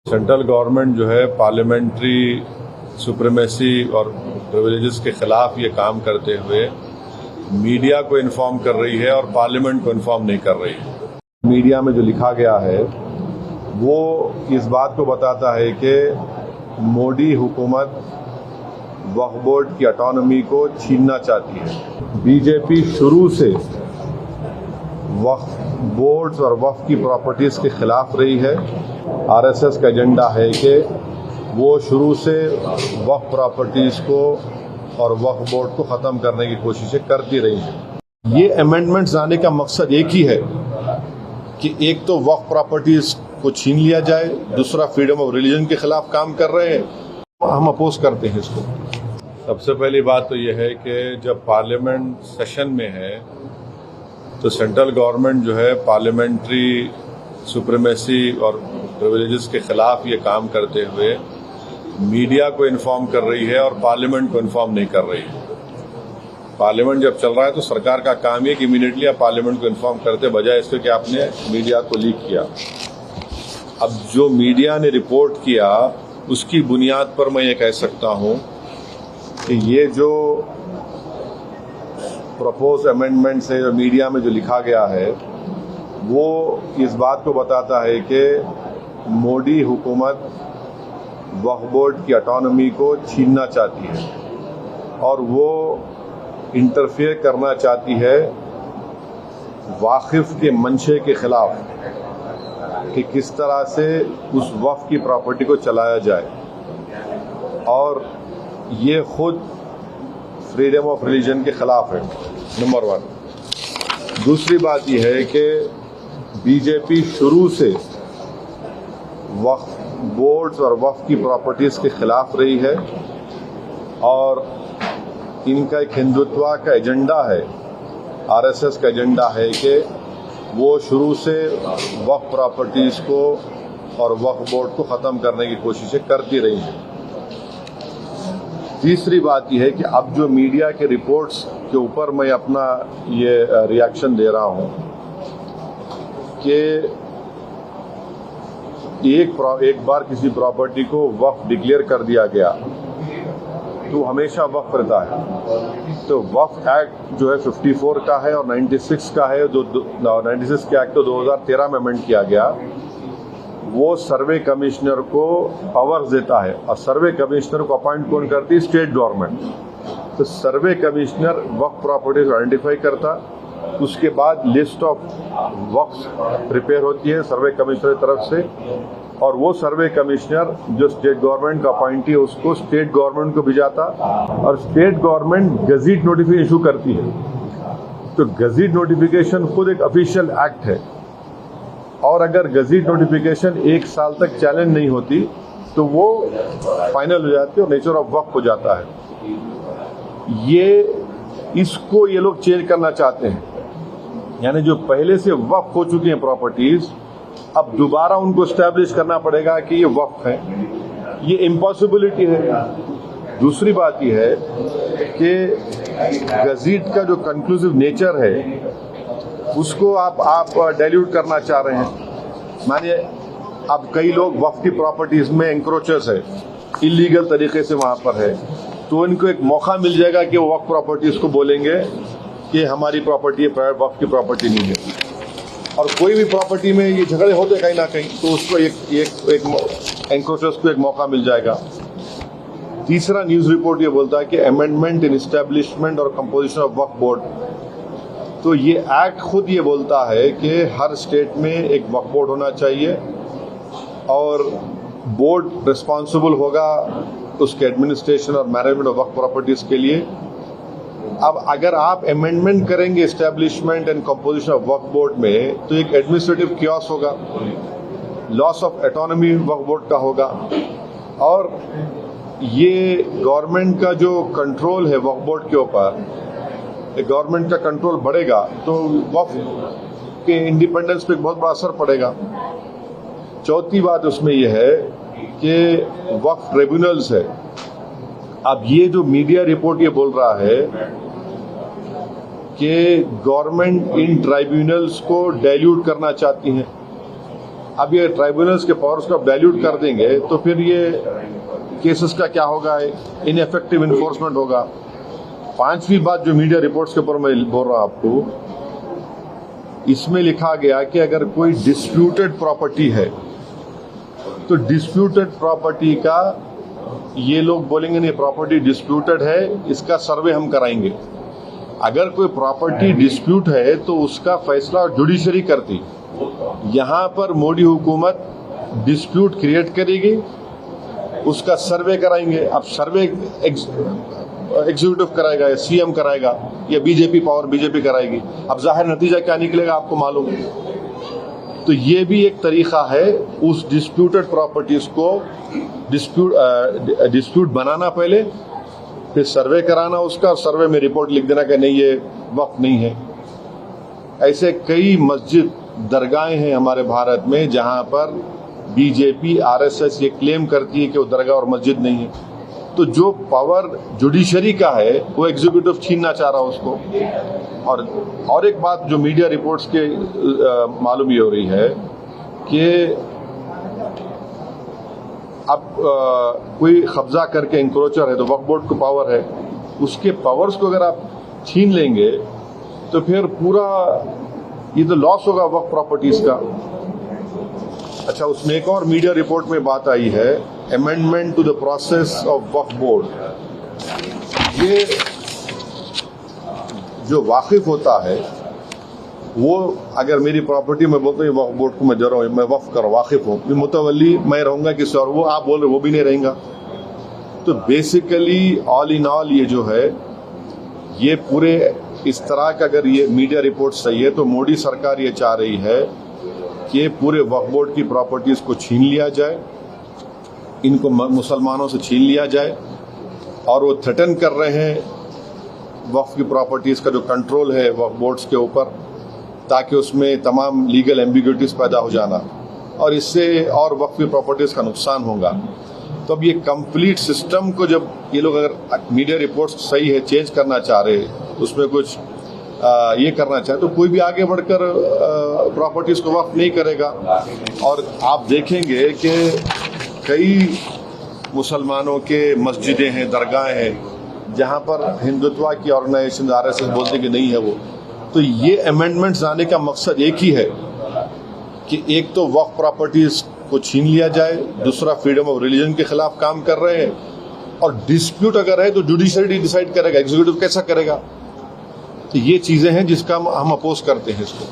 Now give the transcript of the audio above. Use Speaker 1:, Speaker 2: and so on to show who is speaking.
Speaker 1: Central government जो है parliamentary supremacy और प्रिविलेजेस के खिलाफ ये काम करते हुए मीडिया को इन्फॉर्म कर रही है और पार्लियामेंट को इन्फॉर्म नहीं कर रही है। मीडिया में जो लिखा गया है वो इस बात को बताता है कि मोदी हुकूमत वक्फ बोर्ड की ऑटोनॉमी को छीनना चाहती है। बीजेपी शुरू से वक्फ बोर्ड्स और वक्फ की प्रॉपर्टीज के खिलाफ रही है। आरएसएस का एजेंडा है कि वो शुरू से वक्फ प्रॉपर्टीज को और वक्फ बोर्ड को खत्म करने की कोशिशें करती रही हैं। ये अमेंडमेंट्स आने का मकसद एक ही है कि एक तो वक्फ प्रॉपर्टीज को छीन लिया जाए, दूसरा फ्रीडम ऑफ रिलीजन के खिलाफ काम कर रहे हैं। हम अपोज करते हैं इसको। सबसे पहली बात तो यह है कि जब पार्लियामेंट सेशन में है तो सेंट्रल गवर्नमेंट जो है पार्लियामेंट्री सुप्रीमेसी और प्रिविलेजेस के खिलाफ ये काम करते हुए मीडिया को इन्फॉर्म कर रही है और पार्लियामेंट को इन्फॉर्म नहीं कर रही है। पार्लियामेंट जब चल रहा है तो सरकार का काम है कि इमीडिएटली आप पार्लियामेंट को इन्फॉर्म करते, बजाय इसके कि आपने मीडिया को लीक किया। अब जो मीडिया ने रिपोर्ट किया उसकी बुनियाद पर मैं ये कह सकता हूं कि ये जो प्रपोज अमेंडमेंट्स है, जो मीडिया में जो लिखा गया है, वो इस बात को बताता है कि मोदी हुकूमत वक्फ बोर्ड की ऑटोनॉमी को छीनना चाहती है और वो इंटरफेयर करना चाहती है वाकिफ के मंशे के खिलाफ कि किस तरह से उस वक्फ की प्रॉपर्टी को चलाया जाए, और ये खुद फ्रीडम ऑफ रिलीजन के खिलाफ है, नंबर 1। दूसरी बात यह है कि बीजेपी शुरू से वक्फ बोर्ड्स और वक्फ की प्रॉपर्टीज के खिलाफ रही है और इनका एक हिंदुत्व का एजेंडा है, आरएसएस का एजेंडा है कि वो शुरू से वक्फ प्रॉपर्टीज को और वक्फ बोर्ड को खत्म करने की कोशिशें करती रही हैं। तीसरी बात यह है कि अब जो मीडिया के रिपोर्ट्स के ऊपर मैं अपना ये रिएक्शन दे रहा हूं कि एक बार किसी प्रॉपर्टी को वक्फ डिक्लेयर कर दिया गया तो हमेशा वक्फ रहता है। तो वक्फ एक्ट जो है 54 का है और 96 का है, जो 96 के एक्ट तो 2013 में अमेंड किया गया। वो सर्वे कमिश्नर को पावर्स देता है और सर्वे कमिश्नर को अपॉइंट कौन करती है? State government. तो सर्वे कमिश्नर वक्फ प्रॉपर्टीज आइडेंटिफाई करता, उसके बाद लिस्ट ऑफ वक्फ प्रिपेयर होती है सर्वे कमिश्नर की तरफ से, और वो सर्वे कमिश्नर जो स्टेट गवर्नमेंट का अपॉइंटी है उसको स्टेट गवर्नमेंट को भिजाता और state government gazette notification issue करती है। तो गजीट नोटिफिकेशन खुद एक ऑफिशियल एक्ट है और अगर गजीट नोटिफिकेशन 1 साल तक चैलेंज नहीं होती तो वो फाइनल हो जाती है और नेचर ऑफ वक्फ हो जाता है। इसको ये लोग चेंज करना चाहते हैं, यानी जो पहले से वक्फ हो चुकी हैं प्रॉपर्टीज, अब दोबारा उनको एस्टैब्लिश करना पड़ेगा कि ये वक्फ है। ये इम्पॉसिबिलिटी है। दूसरी बात यह है कि गजीट का जो कंक्लूसिव नेचर है उसको आप डाइल्यूट करना चाह रहे हैं। मानिए अब कई लोग वक्फ की प्रॉपर्टीज में एंक्रोचर्स है, इलीगल तरीके से वहां पर है, तो इनको एक मौका मिल जाएगा कि वो वक्फ प्रॉपर्टीज को बोलेंगे कि हमारी प्रॉपर्टी है, प्राइवेट वक्फ की प्रॉपर्टी नहीं है। और कोई भी प्रॉपर्टी में ये झगड़े होते कहीं ना कहीं, तो उसको एक एंक्रोचर्स को एक मौका मिल जाएगा। तीसरा न्यूज रिपोर्ट ये बोलता है कि अमेंडमेंट इन एस्टैब्लिशमेंट और कंपोजिशन ऑफ वक्फ बोर्ड, तो ये एक्ट खुद ये बोलता है कि हर स्टेट में एक वक्फ बोर्ड होना चाहिए और बोर्ड रिस्पॉन्सिबल होगा उसके एडमिनिस्ट्रेशन और मैनेजमेंट ऑफ वक्फ प्रॉपर्टीज के लिए। अब अगर आप अमेंडमेंट करेंगे establishment and composition of Waqf board में तो एक एडमिनिस्ट्रेटिव क्योस होगा, loss of autonomy Waqf board का होगा, और ये गवर्नमेंट का जो कंट्रोल है वक्फ बोर्ड के ऊपर, गवर्नमेंट का कंट्रोल बढ़ेगा तो वक्फ के इंडिपेंडेंस पे बहुत बड़ा असर पड़ेगा। चौथी बात उसमें यह है कि वक्फ ट्रिब्यूनल्स है। अब ये जो मीडिया रिपोर्ट ये बोल रहा है कि गवर्नमेंट इन ट्राइब्यूनल्स को डाइल्यूट करना चाहती है। अब ये ट्राइब्यूनल्स के पावर्स को डाइल्यूट कर देंगे तो फिर ये केसेस का क्या होगा, इनएफेक्टिव इन्फोर्समेंट होगा। पांचवी बात जो मीडिया रिपोर्ट्स के ऊपर मैं बोल रहा हूं आपको, इसमें लिखा गया कि अगर कोई डिस्प्यूटेड प्रॉपर्टी है तो डिस्प्यूटेड प्रॉपर्टी का ये लोग बोलेंगे नहीं प्रॉपर्टी डिस्प्यूटेड है, इसका सर्वे हम कराएंगे। अगर कोई प्रॉपर्टी डिस्प्यूट है तो उसका फैसला जुडिशरी करती। यहां पर मोदी हुकूमत डिस्प्यूट क्रिएट करेगी, उसका सर्वे कराएंगे। अब सर्वे एग्जीक्यूटिव कराएगा या सीएम कराएगा या बीजेपी कराएगी। अब जाहिर नतीजा क्या निकलेगा आपको मालूम है। तो ये भी एक तरीका है उस डिस्प्यूटेड प्रॉपर्टीज को डिस्प्यूट बनाना, पहले फिर सर्वे कराना उसका, और सर्वे में रिपोर्ट लिख देना कि नहीं ये वक्फ नहीं है। ऐसे कई मस्जिद दरगाहें हैं हमारे भारत में जहां पर बीजेपी आरएसएस ये क्लेम करती है कि वो दरगाह और मस्जिद नहीं है। तो जो पावर जुडिशरी का है वो एग्जीक्यूटिव छीनना चाह रहा है उसको। और एक बात जो मीडिया रिपोर्ट्स के मालूम ये हो रही है कि अब कोई कब्जा करके इंक्रोचर है तो वक्फ बोर्ड को पावर है, उसके पावर्स को अगर आप छीन लेंगे तो फिर पूरा ये तो लॉस होगा वक्फ प्रॉपर्टीज का। अच्छा, उसमें एक और मीडिया रिपोर्ट में बात आई है, amendment to the process of Waqf board. ये जो वाकिफ होता है वो अगर मेरी प्रॉपर्टी में बोलते हैं वक्फ बोर्ड को मैं दे रहा हूँ, मैं वक्फ कर वाकिफ हूँ, मुतवल्ली मैं रहूंगा किसी और, वो आप बोल रहे वो भी नहीं रहेगा। तो बेसिकली ऑल इन ऑल ये जो है ये पूरे इस तरह का, अगर ये मीडिया रिपोर्ट सही है तो मोदी सरकार ये चाह रही है कि पूरे वक्फ बोर्ड की प्रॉपर्टीज को छीन लिया जाए, इनको मुसलमानों से छीन लिया जाए। और वो थ्रेटन कर रहे हैं वक्फ की प्रॉपर्टीज का जो कंट्रोल है वक्फ बोर्ड्स के ऊपर, ताकि उसमें तमाम लीगल एम्बिग्युइटीज पैदा हो जाना, और इससे और वक्फ की प्रॉपर्टीज का नुकसान होगा। तो अब ये कंप्लीट सिस्टम को जब ये लोग अगर मीडिया रिपोर्ट्स सही है चेंज करना चाह रहे, उसमें कुछ ये करना चाहे, तो कोई भी आगे बढ़कर प्रॉपर्टीज को वक्फ नहीं करेगा। और आप देखेंगे कि कई मुसलमानों के मस्जिदें हैं, दरगाहें हैं, जहां पर हिंदुत्व की ऑर्गेनाइजेशन आरएसएस बोलते कि नहीं है वो। तो ये अमेंडमेंट्स आने का मकसद एक ही है कि एक तो वक्फ प्रॉपर्टीज को छीन लिया जाए, दूसरा फ्रीडम ऑफ रिलीजन के खिलाफ काम कर रहे हैं, और डिस्प्यूट अगर है तो जुडिशरी डिसाइड करेगा, एग्जीक्यूटिव कैसा करेगा। तो ये चीजें हैं जिसका हम अपोज करते हैं इसको।